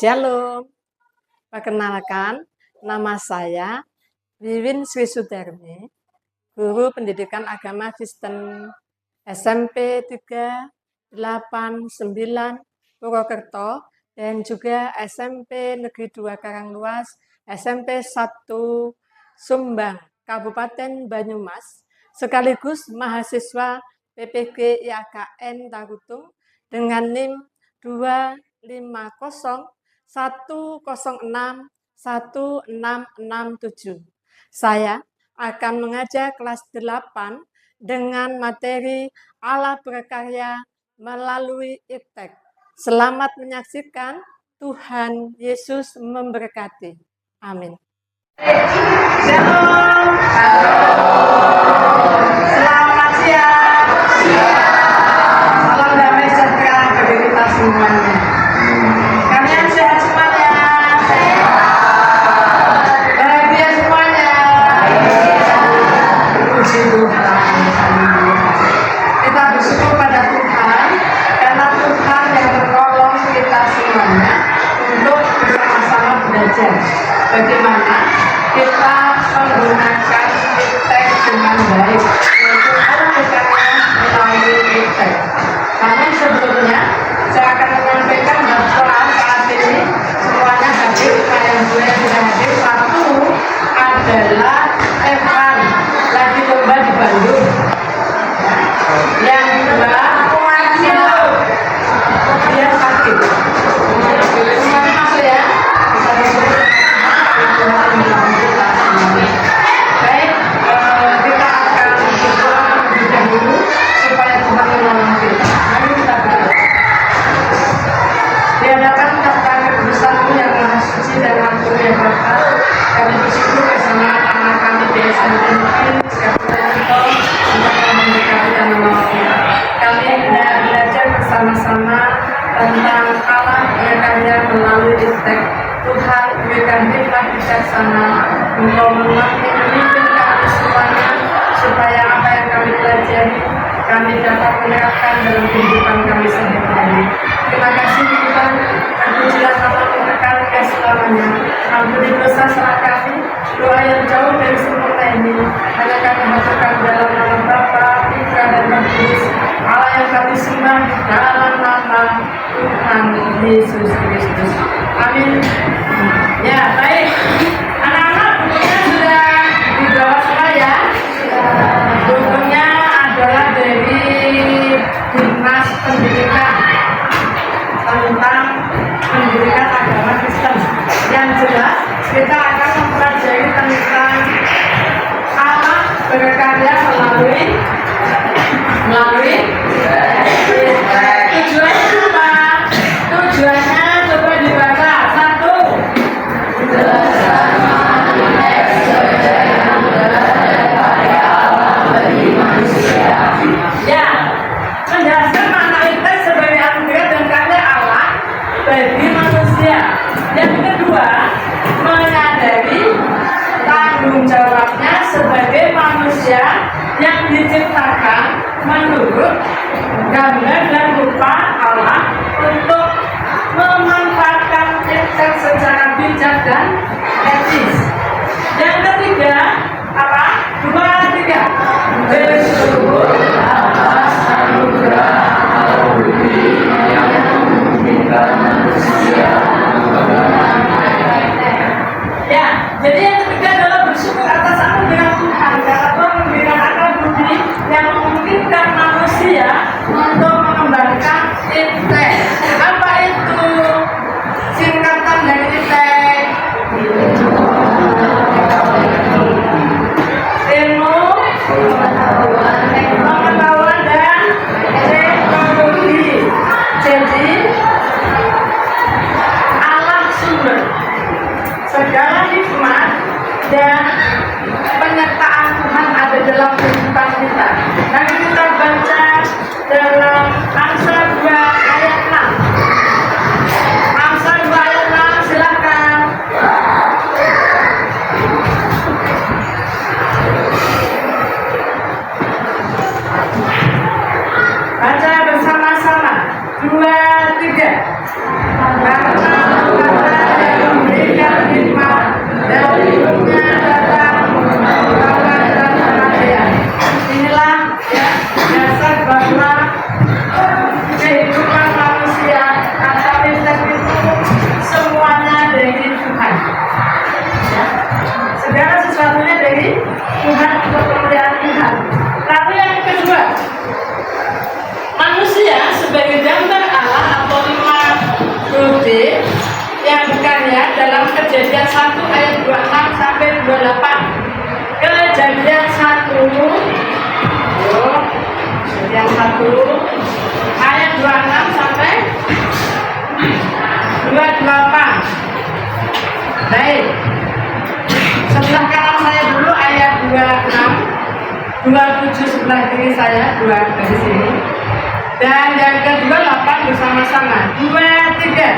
Shalom, perkenalkan nama saya Wiwin Sri Sudarmi, Guru Pendidikan Agama Kristen SMP 389 Purwokerto dan juga SMP Negeri 2 Karangluas, SMP 1 Sumbang, Kabupaten Banyumas, sekaligus mahasiswa PPG IAKN Tarutung dengan NIM 25010616667. Saya akan mengajar kelas 8 dengan materi Allah berkarya melalui iptek. Selamat menyaksikan, Tuhan Yesus memberkati. Amin. Shalom. Selamat siang. Salam damai sejahtera bagi kita semuanya. Kalian sehat semuanya? Bahagia semuanya? Puji Tuhan. Kita bersyukur pada Tuhan karena Tuhan yang menolong kita semuanya untuk bersama-sama belajar bagaimana kita menggunakan iptek dengan baik, yaitu Allah berkarya melalui iptek. Namun sebelumnya saya akan menyampaikan bahwa saat ini semuanya hadir, yang dua yang sudah hadir. Satu adalah Evan, lagi lomba di Bandung. Yang kedua Silo, dia sakit. Semuanya masuk ya, bisa masuk. Baik, kita akan berdoa terlebih dahulu supaya Tuhan menolong kita. Mari kita berdoa. Di hadapan Tuhan kekudusan-Mu yang maha suci dan ampun yang Bapa, kami bersyukur bersama anak kami di SMP Negeri untuk memberkati dan menolong kita. Kami hendak belajar bersama-sama tentang Allah berkarya melalui iptek. Tuhan berikan hikmat bijaksana, Engkau mengerti memimpin kami semuanya, supaya apa yang kami pelajari kami dapat menerapkan dalam kehidupan kami sehari-hari. Terima kasih Tuhan, terpujilah nama-Mu kekal hingga selamanya. Ampuni dosa salah kami, doa yang jauh dari sempurna ini hanya kami haturkan dalam nama Bapa, Putra dan Roh Kudus, Allah yang kami sembah dalam nama Tuhan Yesus Kristus. Amin. Ya, baik. Anak-anak, bukunya sudah dibawa semua ya. Bukunya adalah dari Dinas Pendidikan tentang pendidikan agama Kristen. Yang jelas, kita akan mempelajari tentang Allah berkarya melalui tujuannya apa? Tujuannya coba dibaca. Satu. Ya, menjelaskan makna iptek sebagai anugerah dan karya Allah bagi manusia. Yang kedua, menyadari tanggung jawabnya sebagai manusia yang diciptakan menurut gambar dan rupa Allah untuk memanfaatkan iptek secara bijak dan etis. Yang ketiga, apa? 2, 3. Bersyukur atas anugerah Allah bumi yang memungkinkan manusia mengenal. Ya, jadi yang ketiga adalah bersyukur atas anugerah Tuhan karena Tuhan memberikan akal budi yang memungkinkan manusia untuk mengembangkan iptek. Apa itu singkatan dari iptek? Ilmu, pengetahuan dan teknologi. Jadi alat sumber segala hikmat dan penyertaan Tuhan ada dalam kehidupan kita. Nanti kita baca dalam Amsal 2 ayat 6. Amsal 2 ayat 6, silakan. Baca bersama-sama. 2, 3. Karena sebagai gambar Allah atau 5 yang berkarya dalam Kejadian 1 ayat 26 sampai 28. Kejadian 1 ayat 26 sampai 28. Baik. Sebelah kanan saya dulu ayat 26, 27 sebelah kiri saya, 2 dari sini. Dan yang kedua 8 bersama-sama. 2, 3.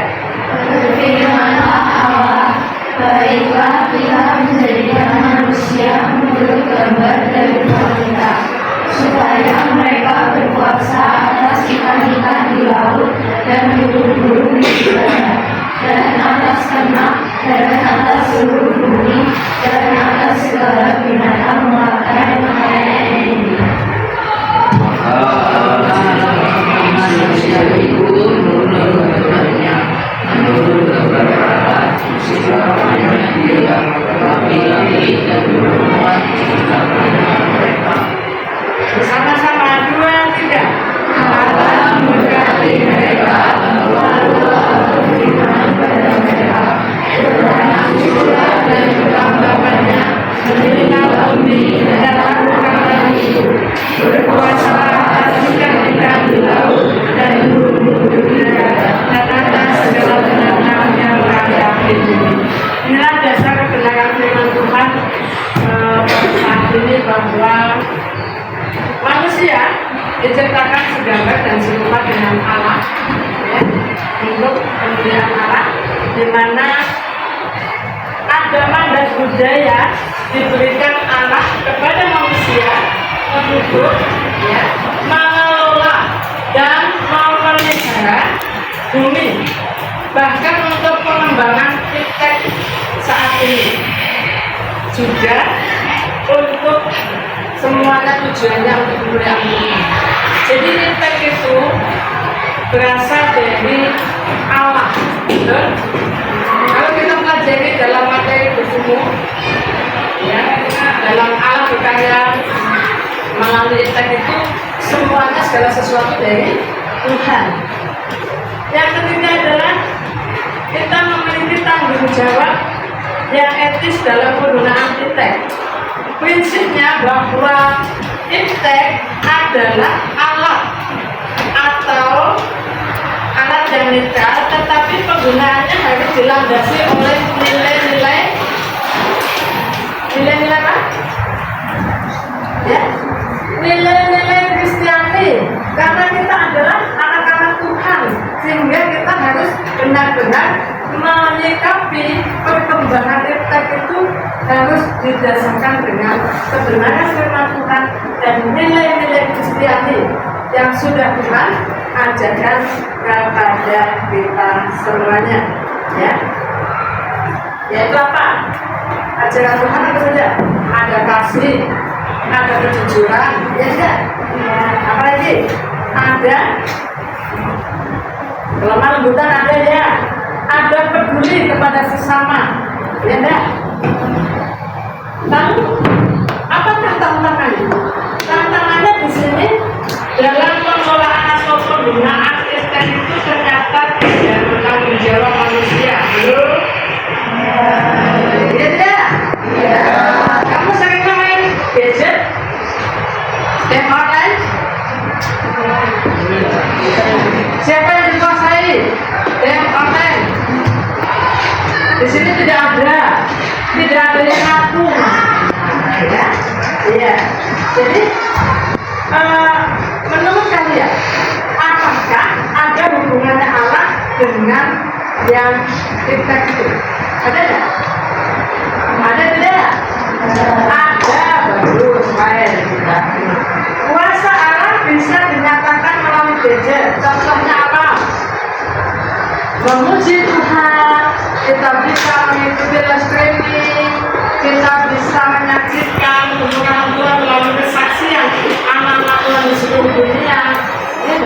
Berfirmanlah Allah, baiklah kita menjadikan manusia menurut gambar dan rupa kita, supaya mereka berkuasa atas ikan-ikan di laut dan burung-burung di udara, dan atas ternak, dan atas seluruh bumi, dan atas segala binatang melata yang ada di bumi. Manusia itu menurut Tuhannya, menurut gambar Allah, siapapun dia, laki-laki dan perempuan, siapapun mereka. Bersama-sama 2, 3. Allah memberkati mereka, lalu Allah berfirman pada mereka, bertanahlah dan bertambahnya, menjadilah bumi dan lakukanlah itu, berkuasalah atas ikan-ikan di laut dan burung-burung di udara, Dan atas segala binatang yang berada di bumi. Inilah dasar kebenaran firman Tuhan saat ini, bahwa manusia diciptakan segambar dan serupa dengan Allah, ya, untuk kemuliaan Allah, di mana agama dan budaya diberikan Allah kepada manusia untuk, ya, mengelola dan memelihara bumi, bahkan untuk pengembangan iptek saat ini juga untuk semuanya tujuannya untuk kemuliaan bumi. Jadi iptek itu berasal dari Allah. Betul? Kalau kita pelajari dalam materi bertumbuh, ya, dalam Allah berkarya melalui iptek itu semuanya segala sesuatu dari Tuhan. Yang ketiga adalah kita memiliki tanggung jawab yang etis dalam penggunaan iptek. Prinsipnya bahwa iptek adalah alat atau alat yang netral, tetapi penggunaannya harus dilandasi oleh nilai-nilai apa? Ya, nilai-nilai Kristiani. Karena kita adalah anak-anak Tuhan, sehingga kita harus benar-benar menyikapi perkembangan iptek itu harus didasarkan dengan kebenaran firman Tuhan dan nilai-nilai Kristiani yang sudah Tuhan ajarkan kepada kita semuanya, ya. Yaitu apa? Ajaran Tuhan apa saja? Ada kasih, ada kejujuran, ya tidak? Apa lagi? Ada kelemah lembutan, ada, ya. Ada peduli kepada sesama, ya enggak? Lalu apakah tantangannya? Tantangannya di sini dalam pengelolaan atau penggunaan iptek itu ternyata tidak bertanggung jawab manusia. Belum? Ya tidak? Ya. Kamu sering main gadget? Game online? Siapa yang dikuasai? Game online? Di sini tidak ada yang ngaku, ya, iya. Jadi menurut kalian, apakah ada hubungannya Allah dengan yang iptek itu? Ada tidak? Ada tidak? Ada, bagus, baik. Kuasa Allah bisa dinyatakan melalui gadget. Contohnya apa? Memuji Tuhan, kita bisa mengikuti live streaming, kita bisa menyaksikan hubungan Tuhan melalui kesaksian anak-anak Tuhan di seluruh dunia. Ya,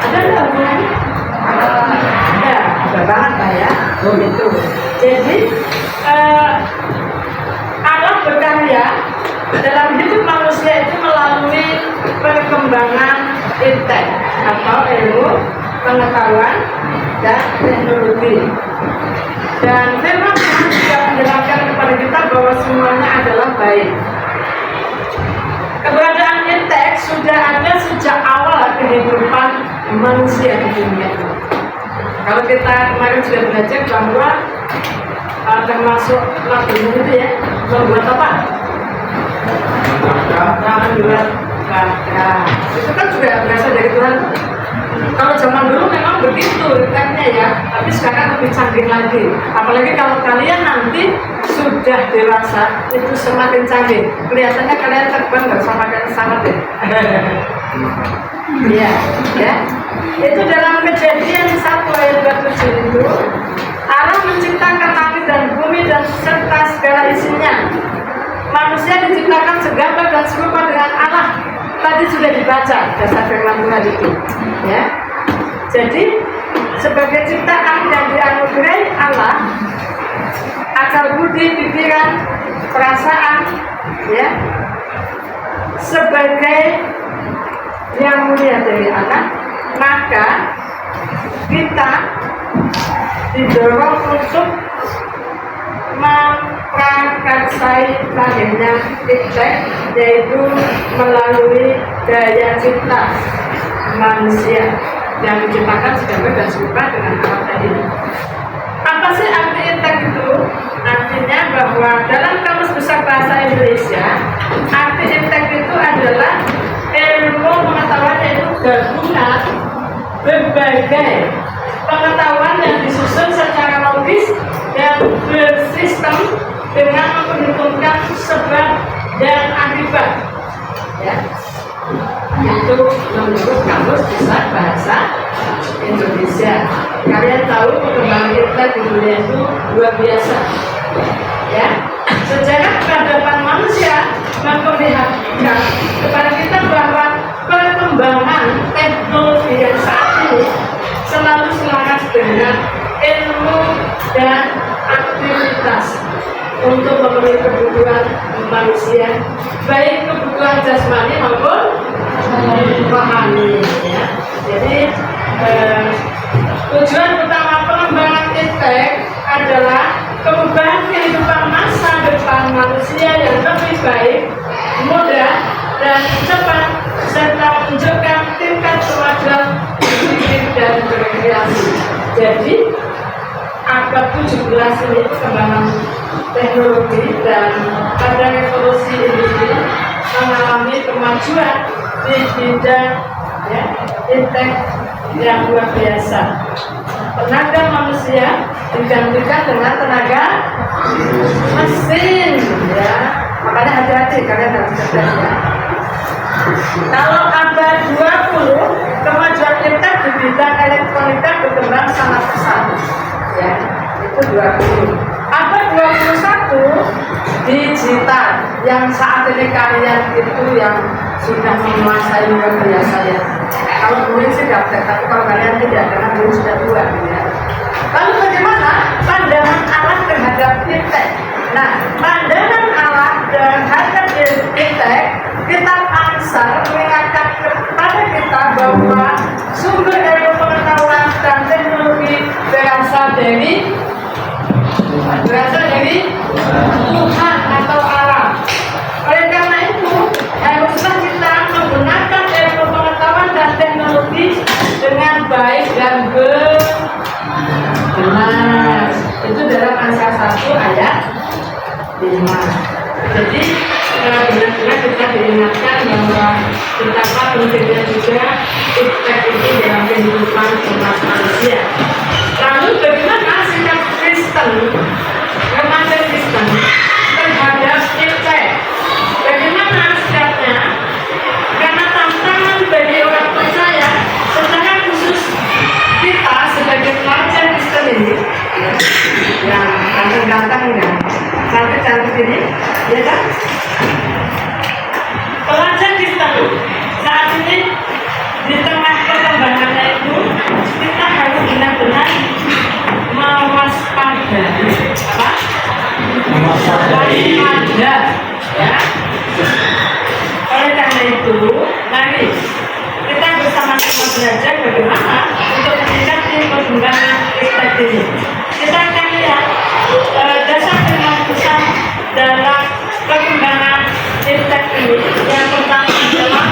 ada nggak hubungannya? Ada banget Pak, ya. Gitu. Jadi Allah berkarya dalam hidup manusia itu melalui perkembangan iptek atau ilmu pengetahuan dan teknologi. Dan firman Tuhan juga menjelaskan kepada kita bahwa semuanya adalah baik. Keberadaan iptek sudah ada sejak awal kehidupan manusia di dunia ini. Kalau kita kemarin sudah belajar bahwa termasuk lagunya itu ya, membuat apa? Membuat kakak. Itu kan juga berasal dari Tuhan. Kalau zaman dulu memang begitu ipteknya ya, tapi sekarang lebih canggih lagi. Apalagi kalau kalian nanti sudah dewasa, itu semakin canggih. Kelihatannya kalian terbang nggak usah pakai pesawat deh. Iya, ya. Itu dalam Kejadian 1 ayat 27 itu, Allah menciptakan langit dan bumi dan serta segala isinya. Manusia diciptakan segambar dan serupa dengan Allah. Tadi sudah dibaca dasar firman Tuhan itu, ya. Jadi sebagai ciptaan yang dianugerahi Allah, akal budi, pikiran, perasaan, ya, sebagai yang mulia dari Allah, maka kita didorong untuk memprakarsai lahirnya iptek, yaitu melalui daya cipta manusia yang diciptakan segambar dan serupa dengan Allah tadi. Apa sih arti iptek itu? Artinya bahwa dalam Kamus Besar Bahasa Indonesia, arti iptek itu adalah ilmu pengetahuan, yaitu gabungan berbagai pengetahuan yang disusun secara logis dan bersistem dengan memperhitungkan sebab dan akibat, ya. Itu menurut Kamus Besar Bahasa Indonesia. Kalian tahu perkembangan iptek di dunia itu luar biasa, ya. Sejarah peradaban manusia memperlihatkan kepada kita bahwa perkembangan teknologi yang saat ini selalu selaras dengan ilmu dan aktivitas untuk memenuhi kebutuhan manusia, baik kebutuhan jasmani maupun rohani, ya. Jadi tujuan utama pengembangan iptek adalah perubahan kehidupan masa depan manusia yang lebih baik, mudah, dan cepat, serta menunjukkan tingkat kemajuan berpikir dan berkreasi. Jadi abad 17 ini perkembangan teknologi dan pada revolusi industri mengalami kemajuan di bidang, ya, iptek yang luar biasa. Tenaga manusia digantikan dengan tenaga mesin, ya. Makanya hati-hati, kalian harus cerdas, ya. Kalau abad 20, kemajuan iptek di bidang elektronika berkembang sangat pesat, ya. Itu 20. Abad 21, digital, yang saat ini kalian itu yang sudah menguasai luar biasa, ya. Kalau dulu sih gaptek, tapi kalau kalian tidak, karena dulu sudah tua, ya. Lalu bagaimana pandangan Allah terhadap iptek? Nah, pandangan Allah terhadap iptek, kitab Amsal mengingatkan kepada kita bahwa sumber ilmu pengetahuan dan teknologi berasal dari Tuhan atau Allah. Oleh karena itu, haruslah kita menggunakan ilmu pengetahuan dan teknologi dengan baik dan benar. Itu dalam Amsal 1 ayat 5. Jadi benar-benar kita diingatkan bahwa betapa pentingnya juga iptek itu dalam kehidupan umat manusia. Lalu bagaimana sikap Kristen, remaja Kristen terhadap iptek? Bagaimana sikapnya? Karena tantangan bagi orang percaya, secara khusus kita sebagai pelajar Kristen ini, yang ganteng-ganteng kan, cantik-cantik ini, ya kan? Pelajar Kristen saat ini di tengah perkembangannya itu, kita harus benar-benar mewaspadai, apa? Waspada, ya. Oleh karena itu, mari kita bersama belajar bagaimana untuk meningkatkan perkembangan iptek ini. Kita akan lihat dasar keharusan dalam perkembangan iptek ini. Yang pertama adalah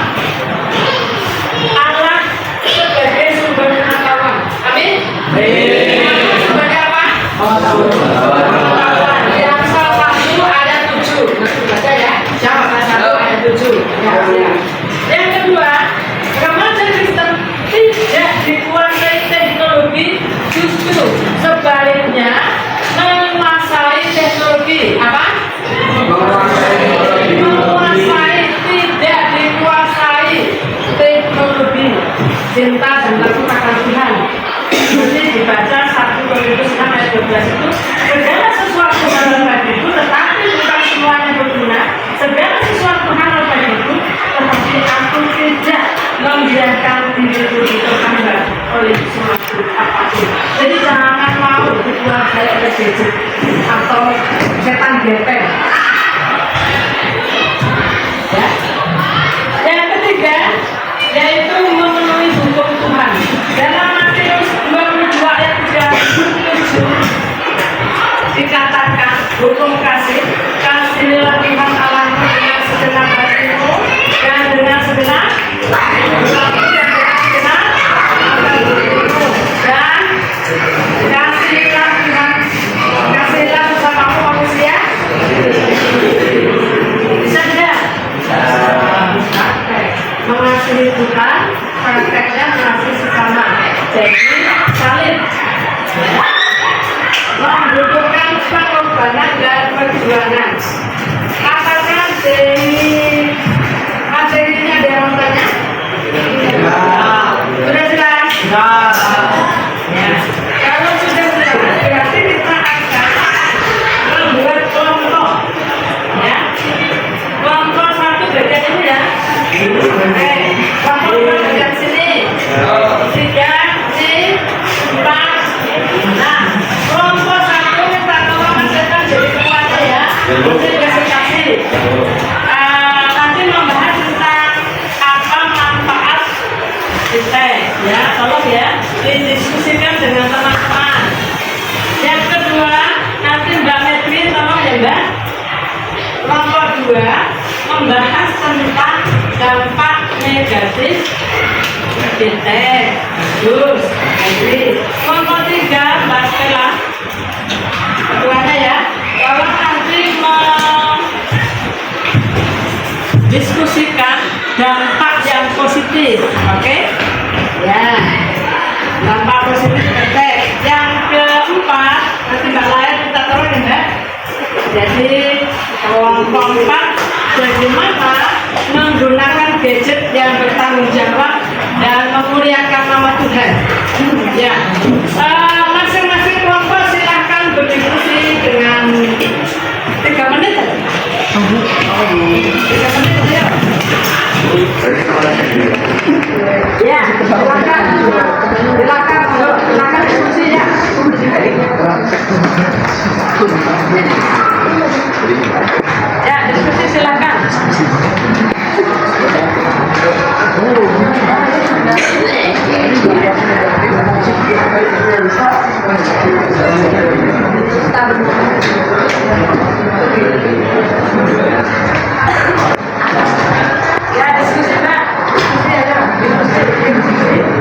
alat sebagai sumber pengetahuan. Amin. Sebagai apa? Pengetahuan. Yang salah satu ayat 7. Masih baca ya? Salah satu ayat 7. Ya. Yang kedua, remaja Kristen tidak dikuasai teknologi, justru sebaliknya menguasai teknologi. Apa? Menguasai, tidak dikuasai teknologi. Cinta dan takut akan Tuhan. Jadi dibaca 1 Korintus 6 ayat 12 itu, segala sesuatu dalam bagiku tetapi bukan semuanya berguna. Segala sesuatu halal bagiku tetapi aku tidak membiarkan diriku diterhambat oleh sesuatu apapun. Jadi jangan mau dikuasai oleh gadget atau setan gepeng. Ya. Yang ketiga yaitu memenuhi hukum Tuhan. Dalam Matius 22 ayat 37 dikatakan hukum kasih, kasihilah Tuhan Allahmu dengan segenap hatimu dan dengan segenap dan kasihilah Tuhan, kasihilah sesamamu manusia. Bisa tidak? Mengasihi Tuhan, prakteknya mengasihi sesama. Jadi salib membutuhkan pengorbanan dan perjuangan. Apakah dari materinya ada yang tanya? Sudah jelas? Ya. Kalau sudah jelas, berarti kita akan membuat kelompok. Ya. Kelompok 1 bagian ini ya. Oke. Kelompok 2 bagian sini. 3, sini, 4. Nah, kelompok 1 minta tolong masukkan jadi penguasa ya. Nanti presentasi. Nanti membahas tentang apa manfaat iptek ya, tolong ya didiskusikan dengan teman-teman. Yang kedua, nanti Mbak Metri tolong ya Mbak. Kelompok 2 membahas tentang dampak negatif iptek. Bagus, Metri. Kelompok 3 Mbak Stella. Ketuanya ya. Kalau nanti diskusikan dampak yang positif, oke? Ya, dampak positif iptek. Yang keempat, nanti Mbak Lain kita taruh ya Mbak. Jadi kelompok 4 bagaimana menggunakan gadget yang bertanggung jawab dan memuliakan nama Tuhan. Ya, masing-masing kelompok silahkan berdiskusi dengan 3 menit. 3 menit ya. Ya, silakan diskusi ya. Ya, diskusi silakan. Ya, diskusi Pak. Diskusi aja. Diskusi.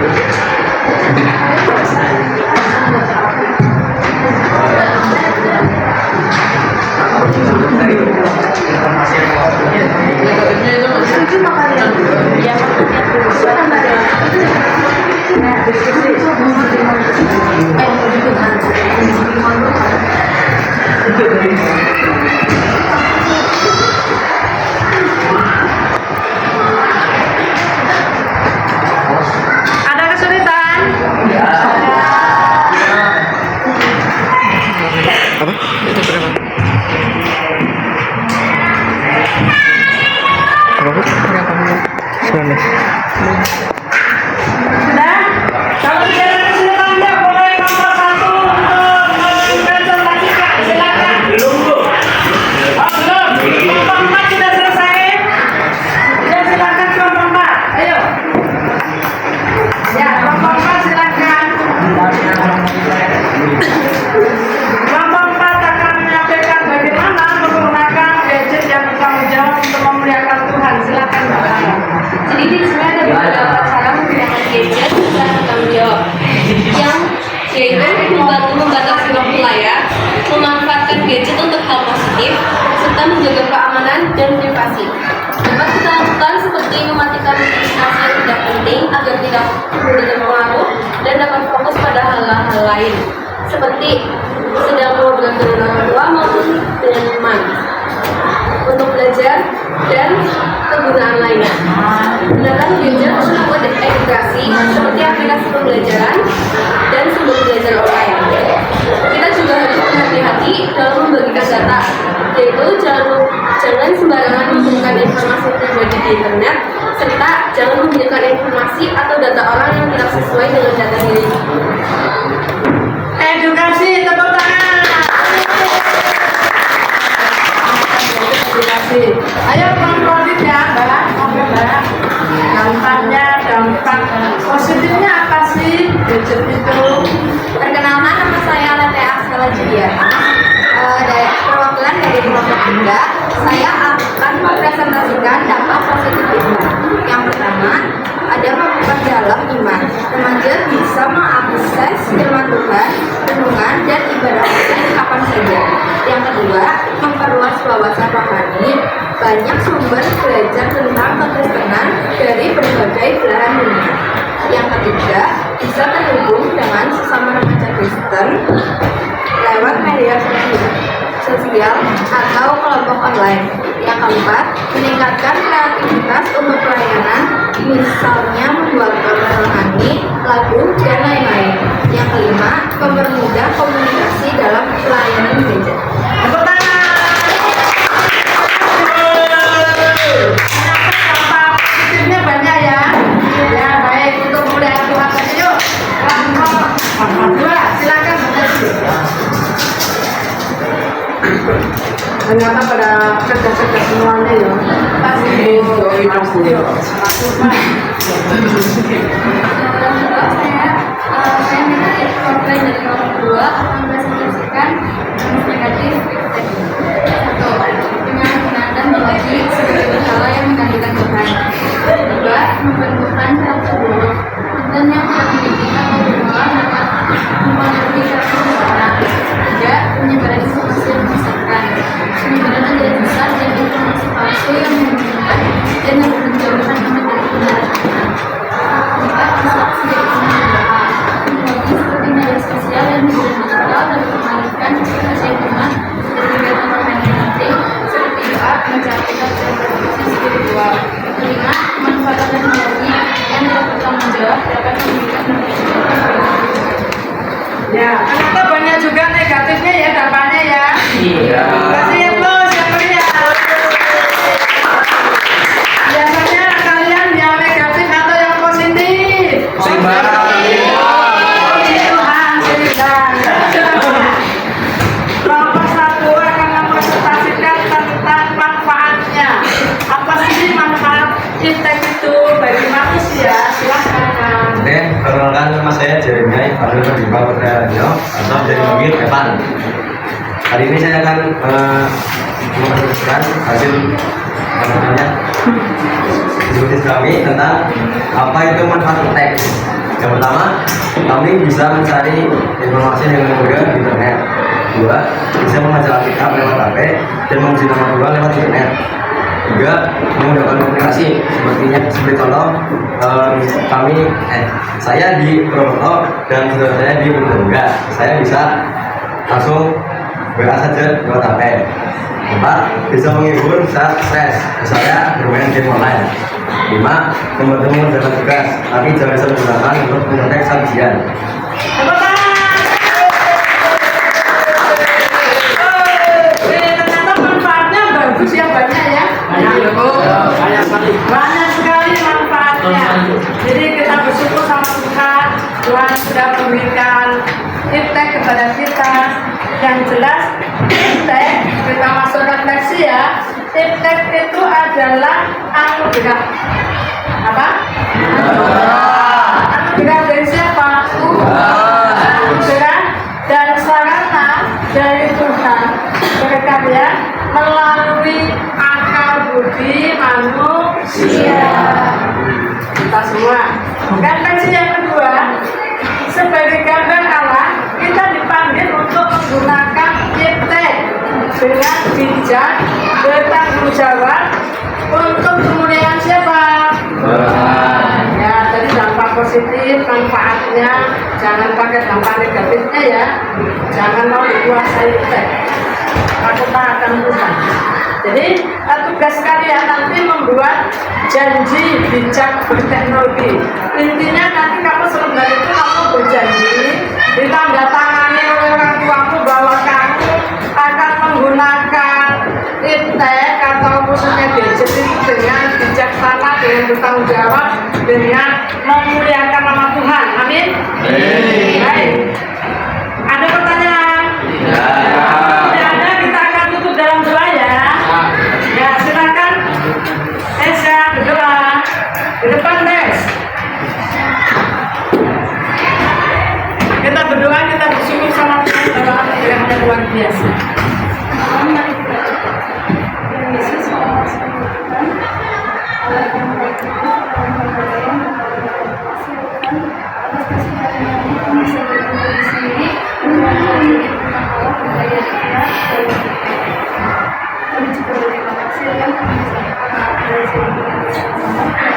yaitu membantu membatasi waktu layar, memanfaatkan gadget untuk hal positif, serta menjaga keamanan dan privasi. Dapat kita lakukan seperti mematikan notifikasi yang tidak penting agar tidak mudah terpengaruh dan dapat fokus pada hal-hal lain, seperti sedang ngobrol dengan orang tua maupun dengan teman, untuk belajar dan kegunaan lainnya. Gunakan gadget untuk membuat edukasi seperti aplikasi pembelajaran dan sumber belajar online. Kita juga harus berhati-hati dalam membagikan data, yaitu jangan sembarangan memberikan informasi pribadi di internet, serta jangan memberikan informasi atau data orang yang tidak sesuai dengan data diri. Edukasi, tepuk tangan. Edukasi. Ayo konfrontir ya, Mbak. Oke, Mbak. Dampak positifnya apa sih gadget itu? Perkenalkan, nama saya Lete Aksela Juliana. Dari perwakilan dari kelompok 3, saya akan mempresentasikan dampak positif iman. Yang pertama, ada memperdalam iman. Remaja bisa mengakses firman Tuhan, renungan, dan ibadah online kapan saja. Yang kedua, memperluas wawasan rohani. Banyak sumber belajar tentang kekristenan dari berbagai belahan dunia. Yang ketiga, bisa terhubung dengan sesama remaja Kristen lewat media sosial atau kelompok online. Yang keempat, meningkatkan kreativitas untuk pelayanan, misalnya membuat gambar rohani, lagu, dan lain-lain. Yang kelima, mempermudah komunikasi dalam pelayanan gereja. Tepuk tangan. Dampak positifnya banyak ya. Ya, baik, untuk kemudahan Tuhan. Yuk, kelompok 2, silakan ternyata pada kerja-kerja semuanya ya. Pasti Saya menjadi korban dari kelompok 2 mempresentasikan negatif satu, dengan menanam lagi sebagai berhala yang menggantikan Tuhan. Kedua, membentukkan rasa buruk dan yang tidak mendidikan atau berhala dapat mempengaruhi rasa seseorang. Tiga, penyebaran informasi yang menyesatkan, penyebaran ajaran sesat dan informasi palsu yang membingungkan dan yang menjauhkan amat dari kebenaran. Empat, distraksi dari berdoa, teknologi seperti media sosial dan hiburan digital dapat mengalihkan kepercayaan umat dari kegiatan rohani yang penting seperti doa, baca Alkitab, dan refleksi spiritual. Kelima, manfaat teknologi yang tidak bertanggung jawab dapat memberikan ya, ternyata banyak juga negatifnya ya, dampaknya ya. Iya. Kasih plus yang meriah. Biasanya kalian yang negatif atau yang positif? Puji Tuhan, silakan. Kelompok 1 akan mempresentasikan tentang manfaatnya. Apa sih manfaat iptek itu bagi manusia? Silakan. Oke, perkenalkan nama saya Jeremy Abdul Perdima Putra Radio atau jadi panggil Evan. Hari ini saya akan mempresentasikan hasil diskusi kami tentang apa itu manfaat teks. Yang pertama, kami bisa mencari informasi dengan mudah di internet. Dua, bisa membaca Alkitab lewat HP dan menguji nama Tuhan lewat internet. Tiga, memudahkan komunikasi seperti contoh saya di Purwokerto dan saudara saya di Purwokerto. Saya bisa langsung WA saja lewat HP. Empat, bisa menghibur saat stres, misalnya bermain game online. Lima, membantu mengerjakan tugas, tapi jangan sampai digunakan untuk mengetek sajian. Ternyata manfaatnya bagus ya, banyak ya. Banyak sekali manfaatnya. Jadi kita bersyukur sama Tuhan. Tuhan sudah memberikan iptek kepada kita. Yang jelas iptek, kita masuk refleksi ya. Iptek itu adalah anugerah. Apa? Anugerah dari siapa? Anugerah dan sarana dari Tuhan berkarya melalui akal budi manusia. Kita semua. Refleksi yang kedua, sebagai gambar Allah, bijak, bertanggung jawab untuk kemuliaan siapa? Ya, jadi dampak positif, manfaatnya jangan pakai dampak negatifnya ya. Jangan mau dikuasai teh. Aku tak akan Tuhan. Jadi tugas kalian nanti membuat janji bijak berteknologi. Intinya nanti kamu sebentar itu kamu berjanji ditandatangani oleh orang tuamu bahwa kamu akan menggunakan iptek atau khususnya gadget itu dengan bijaksana, dengan bertanggung jawab, dengan memuliakan nama Tuhan. Amin. Baik. Ada pertanyaan? Tidak ada, kita akan tutup dalam doa ya. Ya, silakan. Esa berdoa. Di depan Des. Kita berdoa, kita bersyukur sama Tuhan bahwa anugerah yang luar biasa. Mari kita berdoa. Tuhan Yesus, Allah SWT, Allah yang baik itu, Allah yang berdaya, Allah yang kasih Tuhan, atas kasih karunia Tuhan bisa berkumpul di sini, Tuhan menjadi tentang Allah berdaya kita, kami juga berterima kasih Tuhan, kami bisa berdoa dari sini.